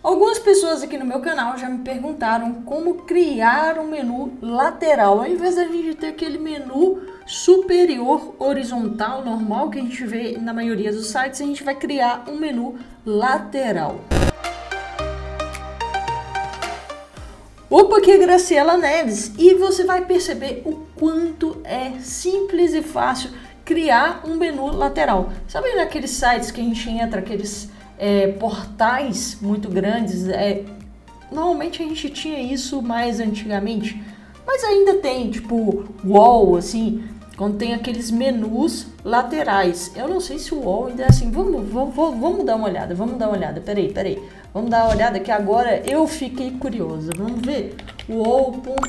Algumas pessoas aqui no meu canal já me perguntaram como criar um menu lateral. Ao invés da gente ter aquele menu superior horizontal normal que a gente vê na maioria dos sites, a gente vai criar um menu lateral. Opa, aqui é Graciela Neves e você vai perceber o quanto é simples e fácil criar um menu lateral. Sabe naqueles sites que a gente entra, aqueles portais muito grandes? Normalmente a gente tinha isso mais antigamente, mas ainda tem, tipo, wall, assim, quando tem aqueles menus laterais. Eu não sei se o wall ainda é assim. Vamos dar uma olhada, peraí. Vamos dar uma olhada que agora eu fiquei curiosa. Vamos ver wall.com.br.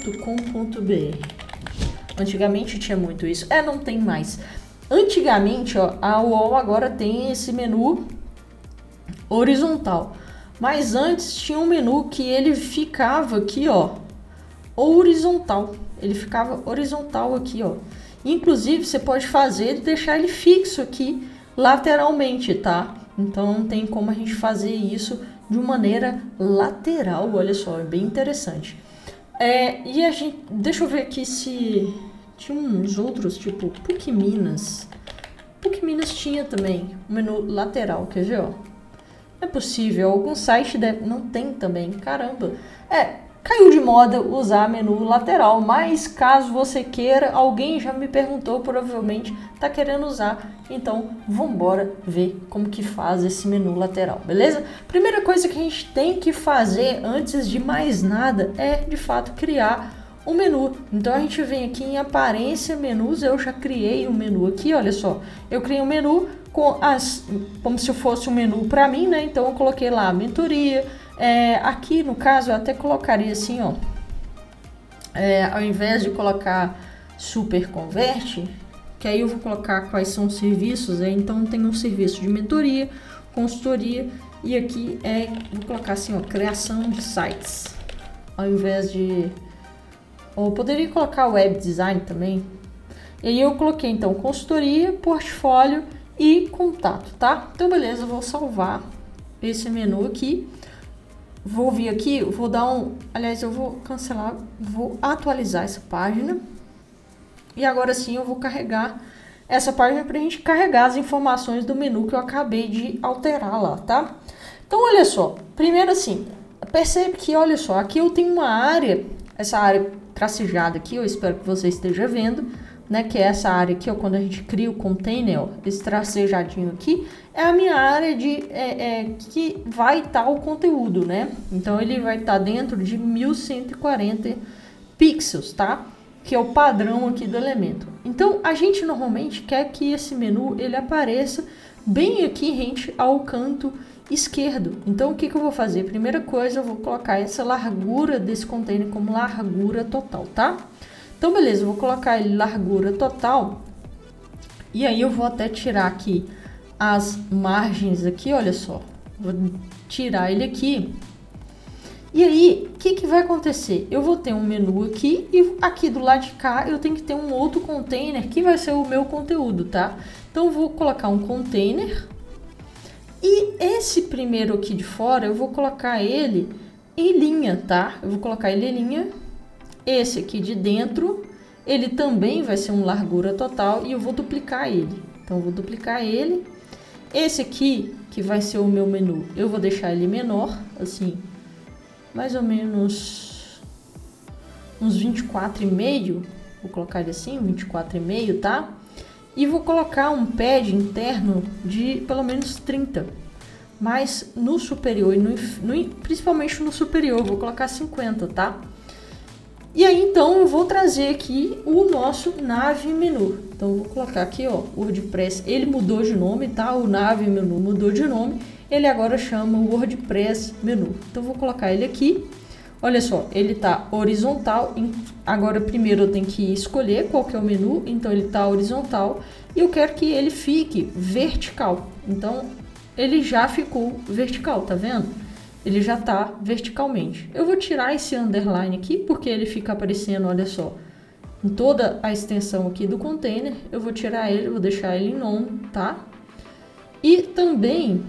Antigamente tinha muito isso. Não tem mais. Antigamente, ó, a wall agora tem esse menu horizontal. Mas antes tinha um menu que ele ficava aqui, ó, horizontal. Ele ficava horizontal aqui, ó. Inclusive, você pode fazer e deixar ele fixo aqui lateralmente, tá? Então, não tem como a gente fazer isso de maneira lateral. Olha só, é bem interessante. E a gente... Deixa eu ver aqui se... Tinha uns outros, tipo PUC Minas. PUC Minas tinha também um menu lateral, quer ver, ó? Não é possível, algum site não tem também, caramba. Caiu de moda usar menu lateral, mas caso você queira, alguém já me perguntou, provavelmente tá querendo usar, então vambora ver como que faz esse menu lateral, beleza? Primeira coisa que a gente tem que fazer antes de mais nada é, de fato, criar um menu. Então a gente vem aqui em aparência, menus, eu já criei um menu aqui, olha só. Eu criei um menu como se fosse um menu para mim, né? Então eu coloquei lá mentoria. Aqui no caso eu até colocaria assim, ó, ao invés de colocar super converte, que aí eu vou colocar quais são os serviços, então tem um serviço de mentoria, consultoria, e aqui vou colocar assim, ó, criação de sites, ao invés de, ou poderia colocar web design também. E aí eu coloquei então consultoria, portfólio e contato, tá? Então beleza, eu vou salvar esse menu aqui. Vou vir aqui, vou dar aliás, eu vou cancelar, vou atualizar essa página. E agora sim eu vou carregar essa página para a gente carregar as informações do menu que eu acabei de alterar lá, tá? Então, olha só, primeiro assim, percebe que, olha só, aqui eu tenho uma área, essa área tracejada aqui, eu espero que você esteja vendo, né, que é essa área aqui, ó, quando a gente cria o container, ó, esse tracejadinho aqui, é a minha área que vai estar o conteúdo, né? Então, ele vai estar dentro de 1140 pixels, tá? Que é o padrão aqui do elemento. Então, a gente normalmente quer que esse menu, ele apareça bem aqui rente ao canto esquerdo. Então, o que eu vou fazer? Primeira coisa, eu vou colocar essa largura desse container como largura total, tá? Então, beleza, eu vou colocar ele largura total. E aí eu vou até tirar aqui as margens aqui, olha só. Vou tirar ele aqui. E aí, o que vai acontecer? Eu vou ter um menu aqui e aqui do lado de cá eu tenho que ter um outro container que vai ser o meu conteúdo, tá? Então, eu vou colocar um container. E esse primeiro aqui de fora, eu vou colocar ele em linha, tá? Eu vou colocar ele em linha. Esse aqui de dentro, ele também vai ser um largura total e eu vou duplicar ele. Então, eu vou duplicar ele. Esse aqui, que vai ser o meu menu, eu vou deixar ele menor, assim, mais ou menos uns 24,5. Vou colocar ele assim, 24,5, tá? E vou colocar um pad interno de pelo menos 30. Mas no superior, principalmente no superior, vou colocar 50, tá? E aí, então, eu vou trazer aqui o nosso nave menu. Então, eu vou colocar aqui, ó, o WordPress. Ele mudou de nome, tá? O nave menu mudou de nome. Ele agora chama WordPress menu. Então, eu vou colocar ele aqui. Olha só, ele tá horizontal. Agora, primeiro, eu tenho que escolher qual que é o menu. Então, ele tá horizontal. E eu quero que ele fique vertical. Então, ele já ficou vertical, tá vendo? Ele já tá verticalmente. Eu vou tirar esse underline aqui, porque ele fica aparecendo, olha só, em toda a extensão aqui do container. Eu vou tirar ele, vou deixar ele em nome, tá? E também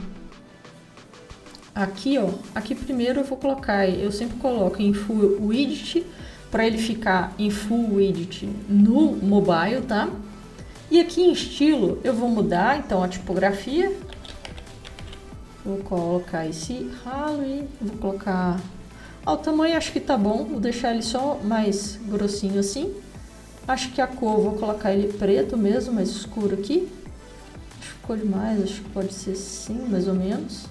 aqui, ó, aqui primeiro eu vou colocar, eu sempre coloco em Full Widget, para ele ficar em Full Widget no mobile, tá? E aqui em estilo eu vou mudar, então, a tipografia. Vou colocar esse ralo e vou colocar... o tamanho acho que tá bom, vou deixar ele só mais grossinho assim. Acho que a cor, vou colocar ele preto mesmo, mais escuro aqui. Acho que ficou demais, acho que pode ser assim, mais ou menos.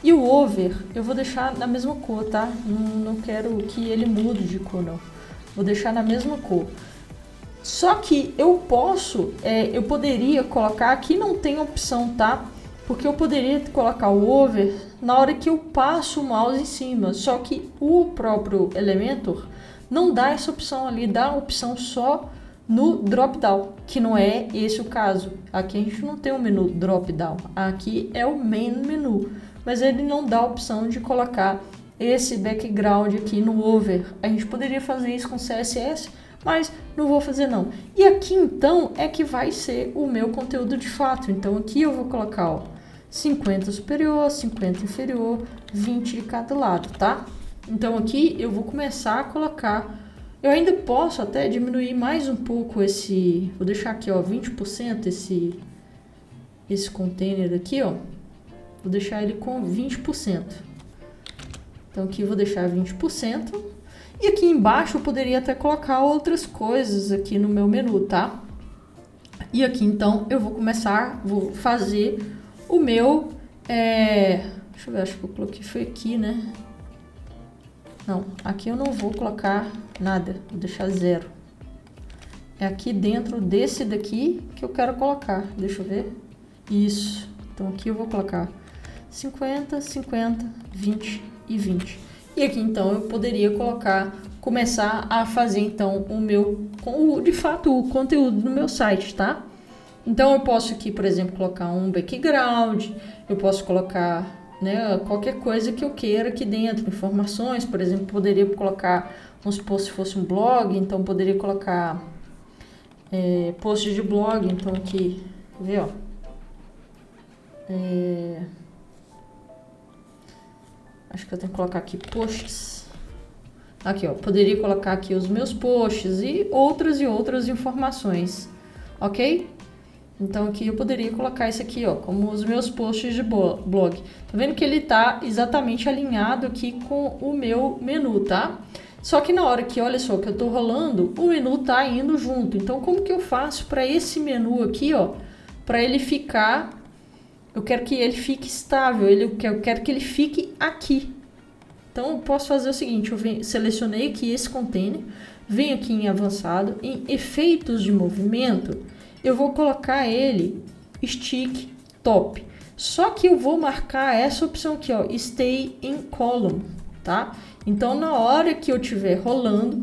E o over, eu vou deixar na mesma cor, tá? Não quero que ele mude de cor, não. Vou deixar na mesma cor. Só que eu poderia colocar, aqui não tem opção, tá? Porque eu poderia colocar o over na hora que eu passo o mouse em cima. Só que o próprio Elementor não dá essa opção ali, dá a opção só no drop-down, que não é esse o caso. Aqui a gente não tem o menu drop-down, aqui é o main menu. Mas ele não dá a opção de colocar esse background aqui no over. A gente poderia fazer isso com CSS, mas não vou fazer não. E aqui então é que vai ser o meu conteúdo de fato. Então aqui eu vou colocar, ó, 50 superior, 50 inferior, 20 de cada lado, tá? Então aqui eu vou começar a colocar, eu ainda posso até diminuir mais um pouco esse, vou deixar aqui, ó, 20% esse container aqui, ó, vou deixar ele com 20%. Então aqui eu vou deixar 20%. E aqui embaixo eu poderia até colocar outras coisas aqui no meu menu, tá? E aqui então eu vou começar, vou fazer o meu, deixa eu ver, acho que eu coloquei, foi aqui, né? Não, aqui eu não vou colocar nada, vou deixar 0. É aqui dentro desse daqui que eu quero colocar, deixa eu ver. Isso, então aqui eu vou colocar 50, 50, 20 e 20. E aqui então eu poderia começar a fazer então de fato o conteúdo do meu site, tá? Então eu posso aqui, por exemplo, colocar um background, eu posso colocar, né, qualquer coisa que eu queira aqui dentro, informações, por exemplo, poderia colocar, vamos supor, se fosse um blog, então poderia colocar post de blog, então aqui, quer ver, ó, acho que eu tenho que colocar aqui posts. Aqui, ó, poderia colocar aqui os meus posts e outras informações, ok? Então aqui eu poderia colocar isso aqui, ó, como os meus posts de blog. Tá vendo que ele tá exatamente alinhado aqui com o meu menu, tá? Só que na hora que, olha só, que eu tô rolando, o menu tá indo junto. Então como que eu faço para esse menu aqui, ó, para ele ficar... Eu quero que ele fique estável, eu quero que ele fique aqui. Então, eu posso fazer o seguinte, selecionei aqui esse container, venho aqui em avançado, em efeitos de movimento, eu vou colocar ele stick top. Só que eu vou marcar essa opção aqui, ó, stay in column, tá? Então, na hora que eu estiver rolando,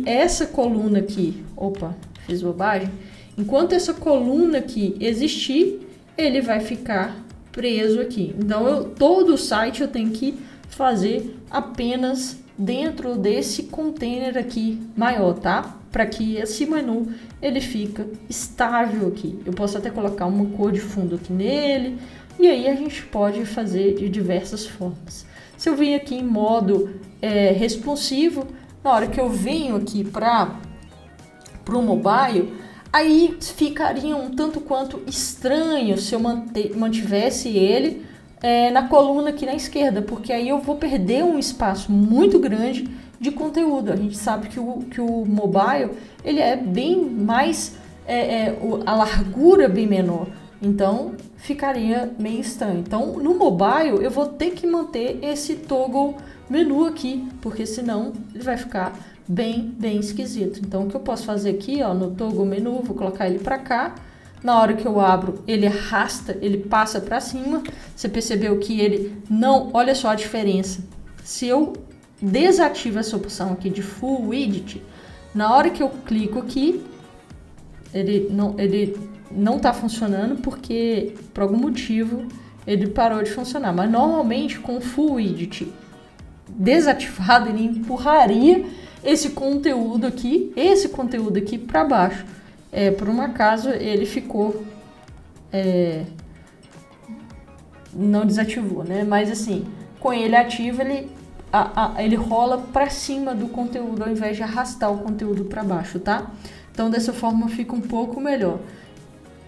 essa coluna aqui, opa, fiz bobagem, enquanto essa coluna aqui existir, ele vai ficar preso aqui. Então, todo o site eu tenho que fazer apenas dentro desse container aqui maior, tá? Para que esse menu ele fica estável aqui. Eu posso até colocar uma cor de fundo aqui nele. E aí a gente pode fazer de diversas formas. Se eu vim aqui em modo responsivo, na hora que eu venho aqui para o mobile, aí ficaria um tanto quanto estranho se eu mantivesse ele na coluna aqui na esquerda, porque aí eu vou perder um espaço muito grande de conteúdo. A gente sabe que o mobile ele é bem mais, a largura é bem menor, então ficaria meio estranho. Então no mobile eu vou ter que manter esse toggle menu aqui, porque senão ele vai ficar bem esquisito. Então o que eu posso fazer aqui, ó, no toggle menu, vou colocar ele para cá. Na hora que eu abro, ele arrasta, ele passa para cima. Você percebeu que ele não... Olha só a diferença. Se eu desativo essa opção aqui de Full Widget, na hora que eu clico aqui, ele não está funcionando porque, por algum motivo, ele parou de funcionar. Mas normalmente, com o Full Widget desativado, ele empurraria esse conteúdo aqui para baixo. Por um acaso ele ficou não desativou, né? Mas assim, com ele ativo, ele rola para cima do conteúdo ao invés de arrastar o conteúdo para baixo, tá? Então dessa forma fica um pouco melhor.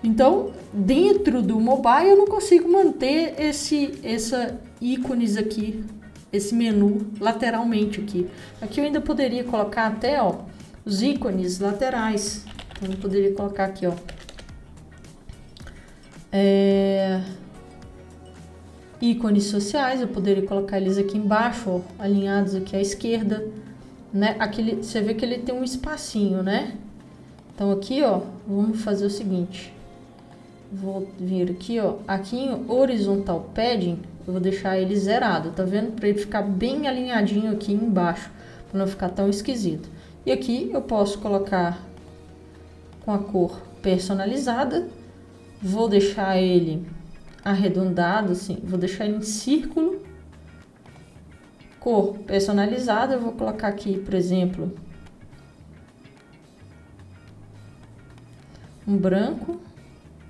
Então, dentro do mobile eu não consigo manter essa ícones aqui, esse menu lateralmente aqui. Aqui eu ainda poderia colocar até, ó, os ícones laterais. Então eu poderia colocar aqui, ó. Ícones sociais, eu poderia colocar eles aqui embaixo, ó, alinhados aqui à esquerda, né? Aqui você vê que ele tem um espacinho, né? Então aqui, ó, vamos fazer o seguinte. Vou vir aqui, ó, aqui em horizontal padding, eu vou deixar ele zerado, tá vendo? Para ele ficar bem alinhadinho aqui embaixo, para não ficar tão esquisito. E aqui eu posso colocar com a cor personalizada, vou deixar ele arredondado, assim, vou deixar ele em círculo, cor personalizada, eu vou colocar aqui, por exemplo, um branco.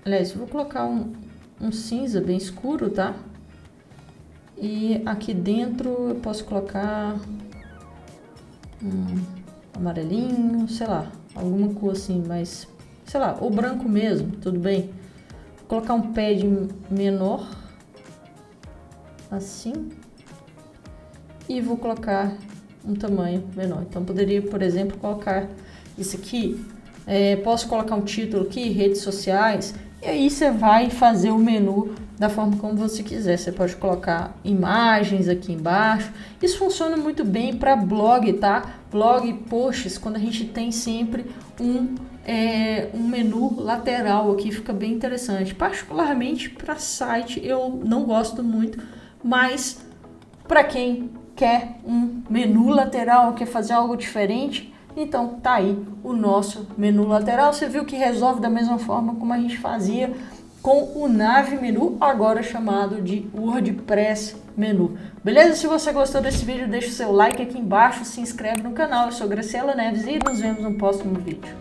Aliás, vou colocar um cinza bem escuro, tá? E aqui dentro eu posso colocar um amarelinho, sei lá, alguma cor assim, mas, sei lá, ou branco mesmo, tudo bem. Vou colocar um pad menor, assim, e vou colocar um tamanho menor. Então, poderia, por exemplo, colocar isso aqui, posso colocar um título aqui, redes sociais. E aí você vai fazer o menu da forma como você quiser. Você pode colocar imagens aqui embaixo. Isso funciona muito bem para blog, tá? Blog, posts, quando a gente tem sempre um menu lateral aqui, fica bem interessante. Particularmente para site eu não gosto muito, mas para quem quer um menu lateral, quer fazer algo diferente, então tá aí o nosso menu lateral. Você viu que resolve da mesma forma como a gente fazia com o Nave Menu, agora chamado de WordPress Menu. Beleza? Se você gostou desse vídeo, deixa o seu like aqui embaixo, se inscreve no canal. Eu sou Graciela Neves e nos vemos no próximo vídeo.